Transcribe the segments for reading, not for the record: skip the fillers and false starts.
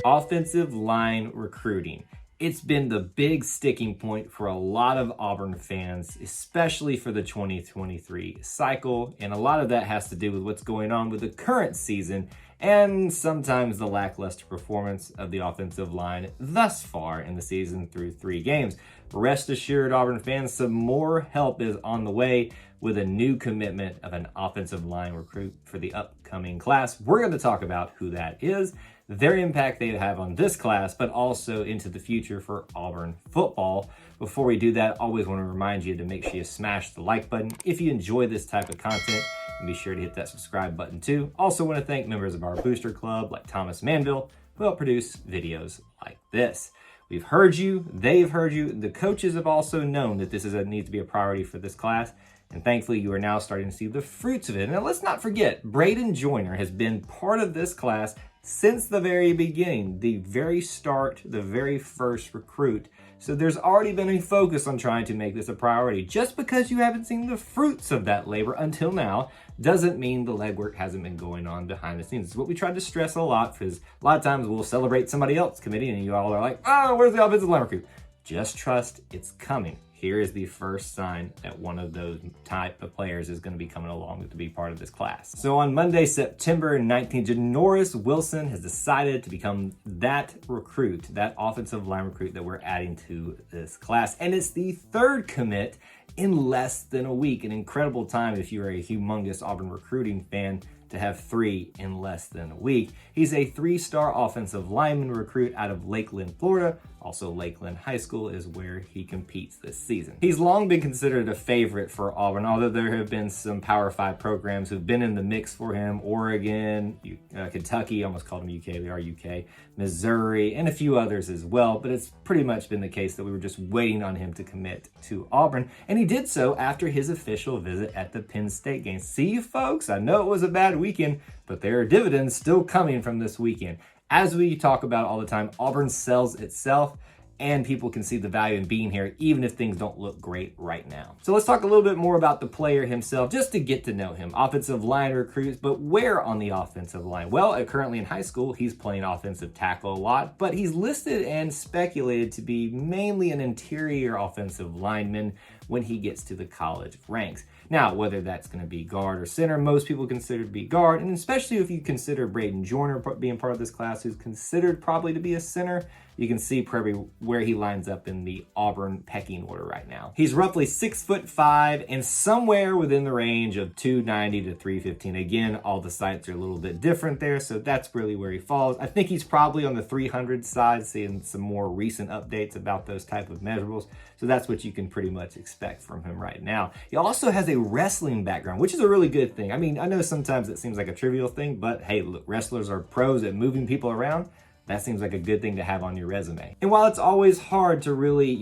Offensive line recruiting. It's been the big sticking point for a lot of Auburn fans, especially for the 2023 cycle. And a lot of that has to do with what's going on with the current season and sometimes the lackluster performance of the offensive line thus far in the season through 3 games. Rest assured, Auburn fans, some more help is on the way with a new commitment of an offensive line recruit for the upcoming class. We're going to talk about who that is, their impact they have on this class, but also into the future for Auburn football. Before we do that, I always want to remind you to make sure you smash the like button if you enjoy this type of content, and be sure to hit that subscribe button too. Also want to thank members of our booster club like Thomas Manville, who help produce videos like this. We've heard you, they've heard you, the coaches have also known that this needs to be a priority for this class, and thankfully you are now starting to see the fruits of it. Now let's not forget, Bryan Harsin has been part of this class since the very beginning, the very start, the very first recruit. So there's already been a focus on trying to make this a priority. Just because you haven't seen the fruits of that labor until now doesn't mean the legwork hasn't been going on behind the scenes. It's what we tried to stress a lot, because a lot of times we'll celebrate somebody else committing and you all are like, oh, where's the offensive line recruit? Just trust it's coming. Here is the first sign that one of those type of players is going to be coming along to be part of this class. So on Monday, September 19th, Gernorris Wilson has decided to become that recruit, that offensive line recruit that we're adding to this class. And it's the 3rd commit in less than a week. An incredible time if you're a humongous Auburn recruiting fan to have 3 in less than a week. He's a 3-star offensive lineman recruit out of Lakeland, Florida. Also, Lakeland High School is where he competes this season. He's long been considered a favorite for Auburn, although there have been some Power 5 programs who've been in the mix for him. Oregon, Kentucky, almost called him UK, we are UK, Missouri, and a few others as well. But it's pretty much been the case that we were just waiting on him to commit to Auburn. And he did so after his official visit at the Penn State game. See, folks, I know it was a bad weekend, but there are dividends still coming from this weekend. As we talk about all the time, Auburn sells itself, and people can see the value in being here, even if things don't look great right now. So let's talk a little bit more about the player himself, just to get to know him. Offensive line recruits, but where on the offensive line? Well, currently in high school, he's playing offensive tackle a lot, but he's listed and speculated to be mainly an interior offensive lineman when he gets to the college ranks. Now, whether that's going to be guard or center, most people consider to be guard, and especially if you consider Bryan Harsin being part of this class, who's considered probably to be a center, you can see probably where he lines up in the Auburn pecking order right now. He's roughly 6'5" and somewhere within the range of 290 to 315. Again, all the sites are a little bit different there, so that's really where he falls. I think he's probably on the 300 side, seeing some more recent updates about those type of measurables. So that's what you can pretty much expect from him right now. He also has a wrestling background, which is a really good thing. I mean, I know sometimes it seems like a trivial thing, but hey, look, wrestlers are pros at moving people around. That seems like a good thing to have on your resume. And while it's always hard to really,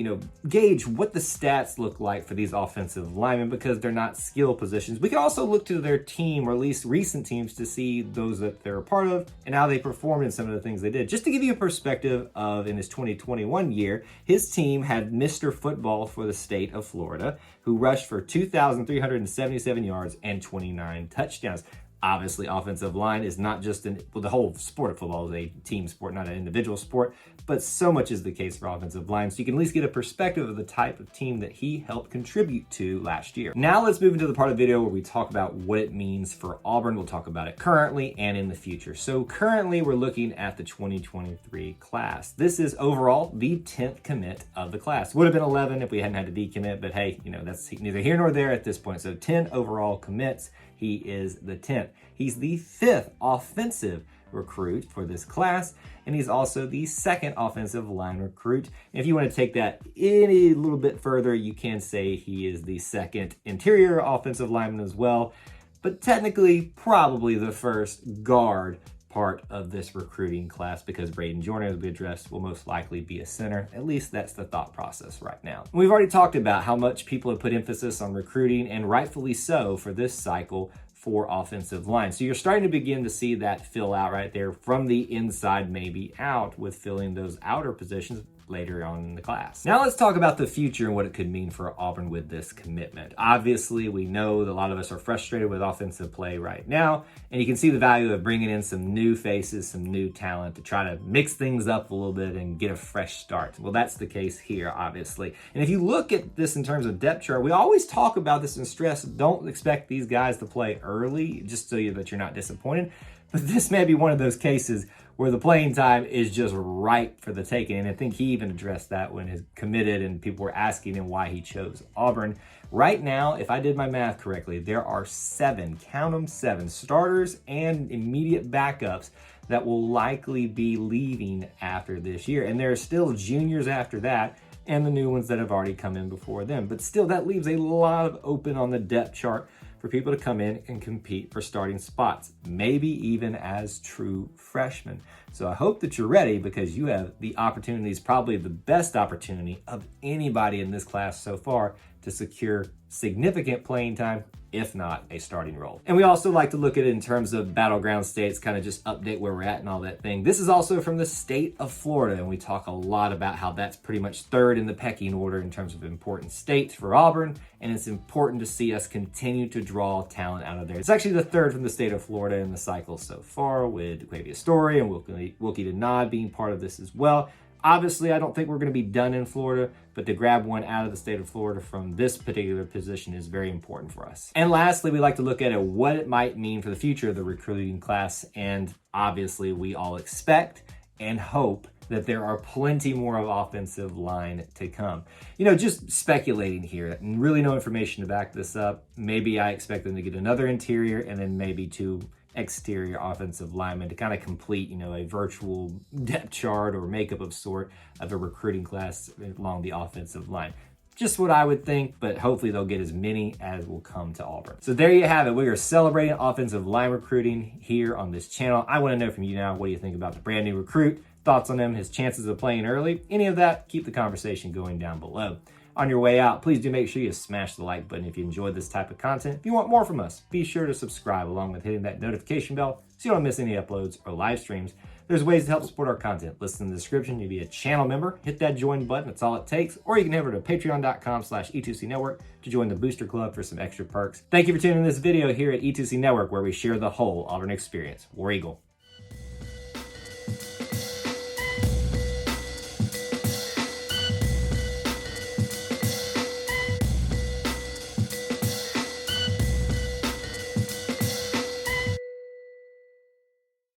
gauge what the stats look like for these offensive linemen because they're not skill positions, we can also look to their team, or at least recent teams, to see those that they're a part of and how they performed in some of the things they did. Just to give you a perspective of, in his 2021 year, his team had Mr. Football for the state of Florida, who rushed for 2,377 yards and 29 touchdowns. Obviously, offensive line is not just the whole sport of football is a team sport, not an individual sport, but so much is the case for offensive line. So you can at least get a perspective of the type of team that he helped contribute to last year. Now let's move into the part of the video where we talk about what it means for Auburn. We'll talk about it currently and in the future. So currently we're looking at the 2023 class. This is overall the 10th commit of the class. Would have been 11 if we hadn't had to decommit, but hey, that's neither here nor there at this point. So 10 overall commits. He is the 10th. He's the 5th offensive recruit for this class, and he's also the 2nd offensive line recruit. And if you want to take that any little bit further, you can say he is the 2nd interior offensive lineman as well, but technically probably the 1st guard part of this recruiting class, because Bryan Harsin, as we addressed, will most likely be a center. At least that's the thought process right now. We've already talked about how much people have put emphasis on recruiting, and rightfully so, for this cycle for offensive line. So you're starting to begin to see that fill out right there from the inside, maybe out, with filling those outer positions. later on in the class. Now let's talk about the future and what it could mean for Auburn with this commitment. Obviously, we know that a lot of us are frustrated with offensive play right now, and you can see the value of bringing in some new faces, some new talent to try to mix things up a little bit and get a fresh start. Well, that's the case here, obviously. And if you look at this in terms of depth chart, we always talk about this and stress, don't expect these guys to play early, just so that you're not disappointed. But this may be one of those cases where the playing time is just ripe for the taking. And I think he even addressed that when he committed and people were asking him why he chose Auburn. Right now, if I did my math correctly, there are 7, count them 7, starters and immediate backups that will likely be leaving after this year. And there are still juniors after that and the new ones that have already come in before them. But still, that leaves a lot of open on the depth chart for people to come in and compete for starting spots, maybe even as true freshmen. So I hope that you're ready, because you have the opportunities, probably the best opportunity of anybody in this class so far, to secure significant playing time, if not a starting role. And we also like to look at it in terms of battleground states, kind of just update where we're at and all that thing. This is also from the state of Florida, and we talk a lot about how that's pretty much third in the pecking order in terms of important states for Auburn, and it's important to see us continue to draw talent out of there. It's actually the third from the state of Florida in the cycle so far, with Quavia Story and Wilkie Denard being part of this as well. Obviously, I don't think we're going to be done in Florida, but to grab one out of the state of Florida from this particular position is very important for us. And lastly, we like to look at what it might mean for the future of the recruiting class. And obviously, we all expect and hope that there are plenty more of offensive line to come. You know, just speculating here, and really no information to back this up. Maybe I expect them to get another interior and then maybe 2 exterior offensive linemen to kind of complete, you know, a virtual depth chart or makeup of sort of a recruiting class along the offensive line. Just what I would think, but hopefully they'll get as many as will come to Auburn. So there you have it. We are celebrating offensive line recruiting here on this channel. I want to know from you now, what do you think about the brand new recruit? Thoughts on him, his chances of playing early? Any of that, keep the conversation going down below. On your way out, please do make sure you smash the like button if you enjoyed this type of content. If you want more from us, be sure to subscribe along with hitting that notification bell so you don't miss any uploads or live streams. There's ways to help support our content. Listen in the description. You'll be a channel member. Hit that join button. That's all it takes. Or you can head over to patreon.com/E2C Network to join the Booster Club for some extra perks. Thank you for tuning in this video here at E2C Network, where we share the whole Auburn experience. War Eagle.